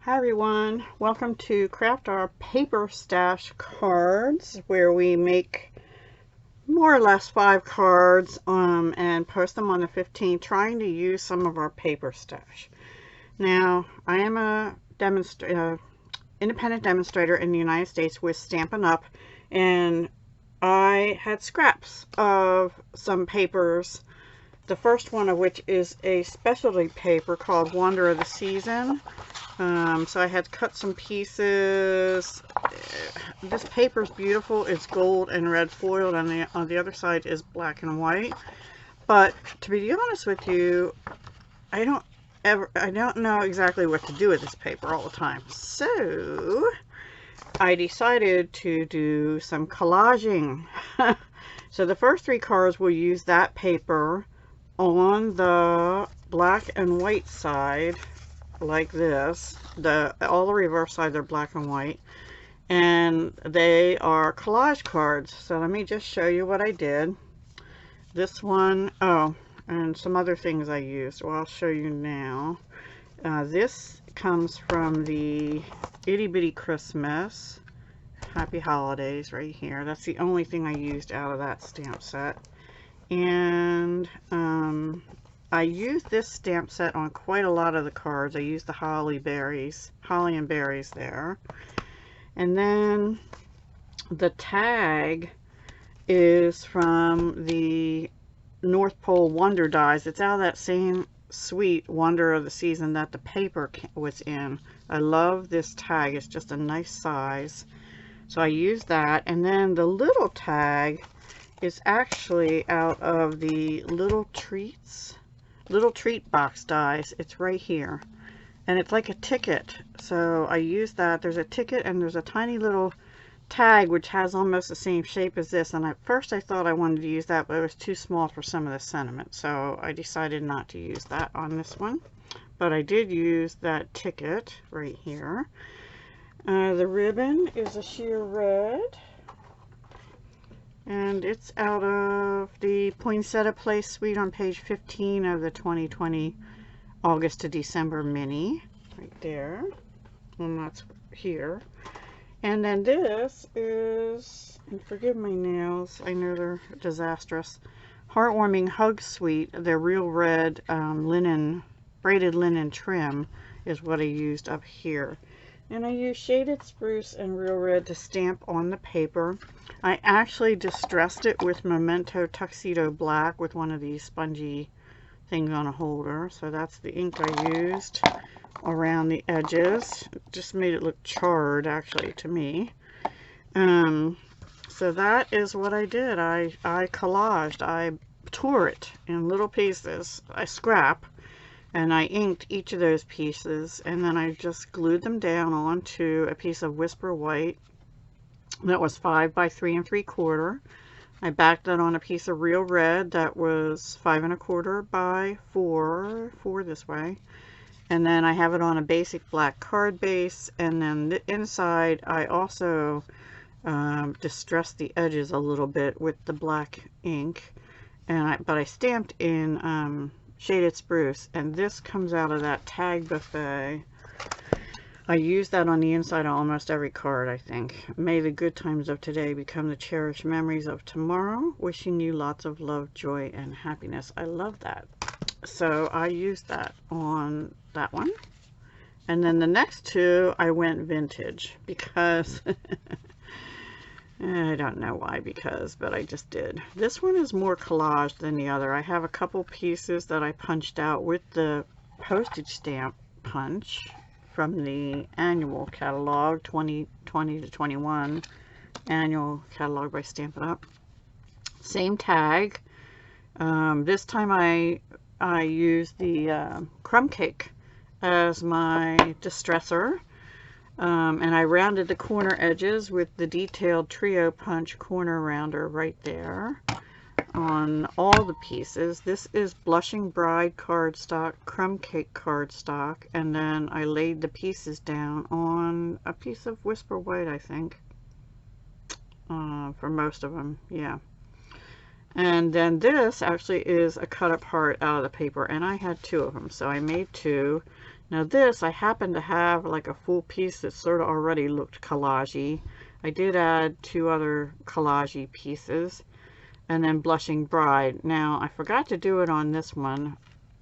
Hi everyone, welcome to Craft Our Paper Stash Cards, where we make more or less 5 cards and post them on the 15th, trying to use some of our paper stash. Now, I am a independent demonstrator in the United States with Stampin Up, and I had scraps of some papers, the first one of which is a specialty paper called Wonder of the Season. So I had cut some pieces. This paper is beautiful. It's gold and red foiled, and on the other side is black and white. But to be honest with you, I don't know exactly what to do with this paper all the time. So I decided to do some collaging. So the first 3 cards will use that paper on the black and white side, like this. All the reverse sides are black and white, and they are collage cards. So let me just show you what I did. This one, oh, and some other things I used. Well, I'll show you now. This comes from the Itty Bitty Christmas Happy Holidays right here. That's the only thing I used out of that stamp set. And I used this stamp set on quite a lot of the cards. I used the holly and berries there. And then the tag is from the North Pole Wonder dies. It's out of that same sweet Wonder of the Season that the paper was in. I love this tag. It's just a nice size. So I used that. And then the little tag is actually out of the little treat box dies. It's right here, and it's like a ticket, so I used that. There's a ticket and there's a tiny little tag which has almost the same shape as this, and at first I thought I wanted to use that, but it was too small for some of the sentiment, so I decided not to use that on this one. But I did use that ticket right here. The ribbon is a sheer red, and it's out of the Poinsettia Place Suite on page 15 of the 2020 August to December mini, right there. And that's here. And then this is, and forgive my nails, I know they're disastrous, Heartwarming Hug Suite. The real red braided linen trim is what I used up here. And I used Shaded Spruce and Real Red to stamp on the paper. I actually distressed it with Memento Tuxedo Black with one of these spongy things on a holder. So that's the ink I used around the edges. It just made it look charred, actually, to me. So that is what I did. I collaged. I tore it in little pieces. I scrap. And I inked each of those pieces, and then I just glued them down onto a piece of Whisper White that was 5 by 3 3/4. I backed that on a piece of Real Red that was 5 1/4 by 4 this way. And then I have it on a basic black card base, and then the inside I also distressed the edges a little bit with the black ink, and but I stamped in Shaded Spruce, and this comes out of that tag buffet. I use that on the inside of almost every card, I think. May the good times of today become the cherished memories of tomorrow. Wishing you lots of love, joy, and happiness. I love that. So I used that on that one. And then the next 2, I went vintage because I don't know why, but I just did. This one is more collage than the other. I have a couple pieces that I punched out with the postage stamp punch from the annual catalog, 2020 to 21 annual catalog by Stampin' Up. Same tag. This time I used the crumb cake as my distressor. And I rounded the corner edges with the detailed trio punch corner rounder right there on all the pieces. This is Blushing Bride cardstock, Crumb Cake cardstock, and then I laid the pieces down on a piece of Whisper White, I think, for most of them, yeah. And then this actually is a cut apart out of the paper, and I had 2 of them, so I made 2. Now this, I happen to have like a full piece that sort of already looked collage-y. I did add 2 other collage-y pieces, and then Blushing Bride. Now I forgot to do it on this one.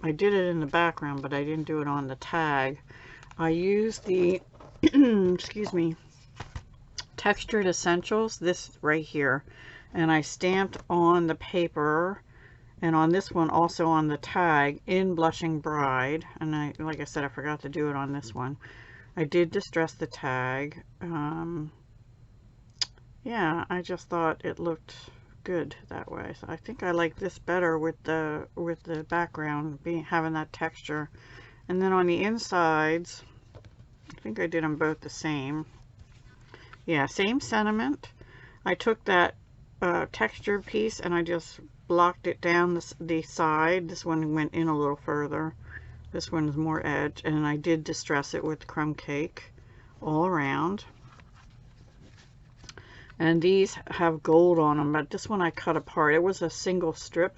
I did it in the background, but I didn't do it on the tag. I used the excuse me, Textured Essentials, this right here, and I stamped on the paper, and on this one also on the tag, in Blushing Bride. And like I said, I forgot to do it on this one. I did distress the tag. Yeah, I just thought it looked good that way. So I think I like this better with the background having that texture. And then on the insides, I think I did them both the same. Yeah, same sentiment. I took that textured piece and I just blocked it down the side. This one went in a little further. This one is more edge, and I did distress it with crumb cake all around. And these have gold on them, but this one I cut apart. It was a single strip.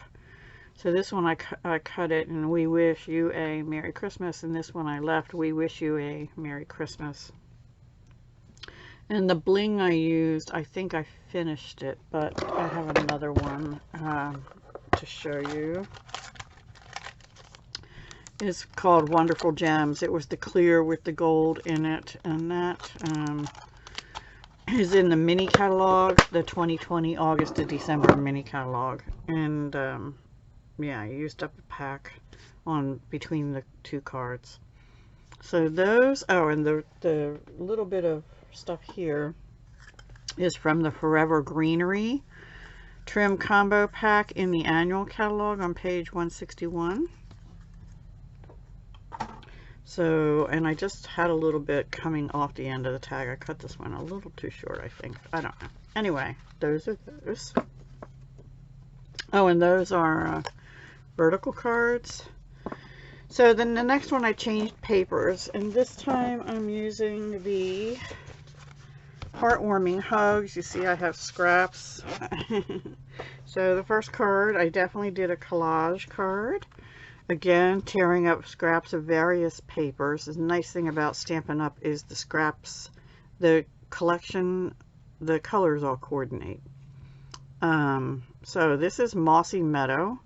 So this one I cut it, and We Wish You a Merry Christmas. And this one I left, We Wish You a Merry Christmas. And the bling I used, I think I finished it, but I have another one to show you. It's called Wonderful Gems. It was the clear with the gold in it, and that is in the mini catalog, the 2020 August to December mini catalog. And yeah, I used up a pack on between the 2 cards. So those, oh, and the little bit of stuff here is from the Forever Greenery Trim Combo Pack in the annual catalog on page 161. So, and I just had a little bit coming off the end of the tag. I cut this one a little too short, I think. I don't know. Anyway, those are those. Oh, and those are vertical cards. So then the next one I changed papers, and this time I'm using the Heartwarming Hugs. You see I have scraps. So the first card, I definitely did a collage card. Again, tearing up scraps of various papers. The nice thing about Stampin' Up! Is the scraps, the collection, the colors all coordinate. So this is Mossy Meadow.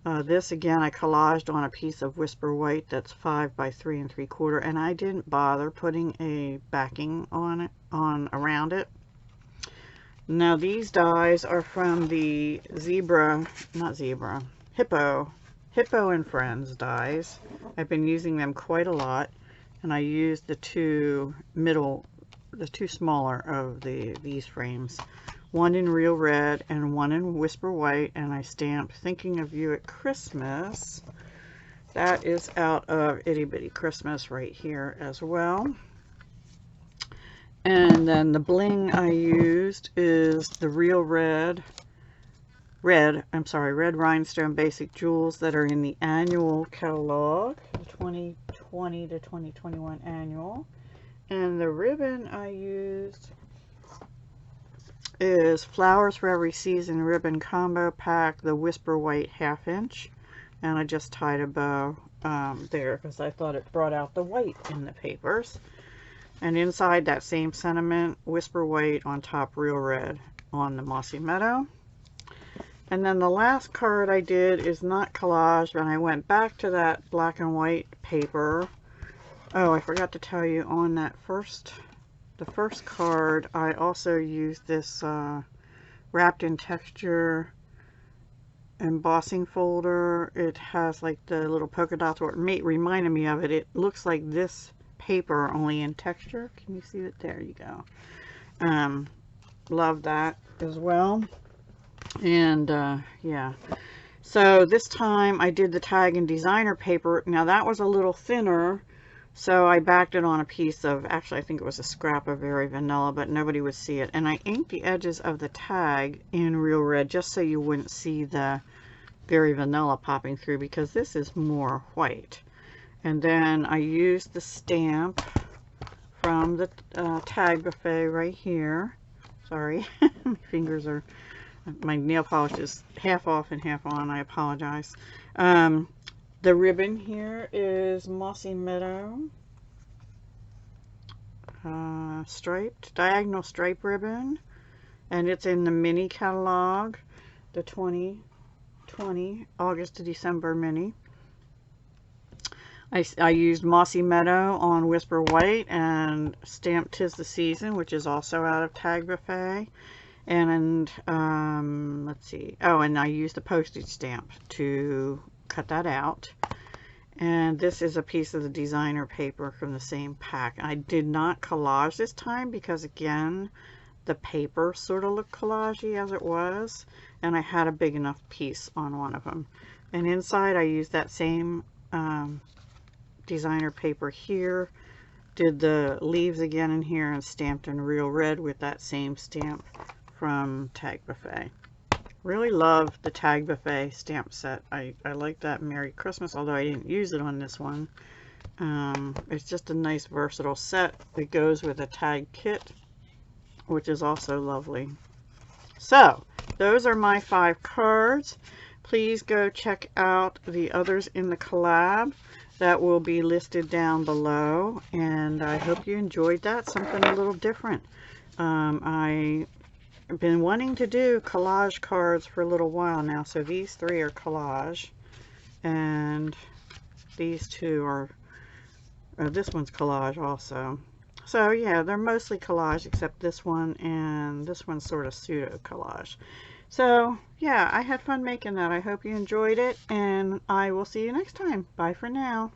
This again I collaged on a piece of Whisper White that's 5 by 3 3/4, and I didn't bother putting a backing on it, around it. Now these dies are from the Hippo and Friends dies. I've been using them quite a lot, and I used the two smaller of these frames. One in Real Red and one in Whisper White, and I stamped Thinking of You at Christmas. That is out of Itty Bitty Christmas right here as well. And then the bling I used is the Real Red Rhinestone Basic Jewels that are in the annual catalog, the 2020 to 2021 annual. And the ribbon I used is Flowers for Every Season Ribbon Combo Pack, the Whisper White 1/2 inch. And I just tied a bow there because I thought it brought out the white in the papers. And inside that same sentiment, Whisper White on top, Real Red on the Mossy Meadow. And then the last card I did is not collage, but I went back to that black and white paper. Oh, I forgot to tell you, on that the first card, I also used this Wrapped in Texture embossing folder. It has like the little polka dots, or it reminded me of it. It looks like this paper, only in texture. Can you see it? There you go. Love that as well. And yeah, so this time I did the tag and designer paper. Now that was a little thinner, so I backed it on a piece of, actually I think it was a scrap of Very Vanilla, but nobody would see it. And I inked the edges of the tag in Real Red just so you wouldn't see the Very Vanilla popping through, because this is more white. And then I used the stamp from the tag buffet right here. Sorry, my fingers are, my nail polish is half off and half on. I apologize. The ribbon here is Mossy Meadow striped, diagonal stripe ribbon, and it's in the mini catalog, the 2020 August to December mini. I used Mossy Meadow on Whisper White and stamped 'Tis the Season, which is also out of Tag Buffet. And let's see. Oh, and I used the postage stamp to cut that out. And this is a piece of the designer paper from the same pack. I did not collage this time because, again, the paper sort of looked collagey as it was, and I had a big enough piece on one of them. And inside I used that same designer paper here, did the leaves again in here, and stamped in real red with that same stamp from Tag Buffet. Really love the Tag Buffet stamp set. I like that Merry Christmas, although I didn't use it on this one. It's just a nice versatile set. It goes with a tag kit, which is also lovely. So those are my 5 cards. Please go check out the others in the collab. That will be listed down below, and I hope you enjoyed that. Something a little different. I've been wanting to do collage cards for a little while now, so these 3 are collage, and these 2 are, this one's collage also. So yeah, they're mostly collage except this one, and this one's sort of pseudo collage. So yeah, I had fun making that. I hope you enjoyed it, and I will see you next time. Bye for now.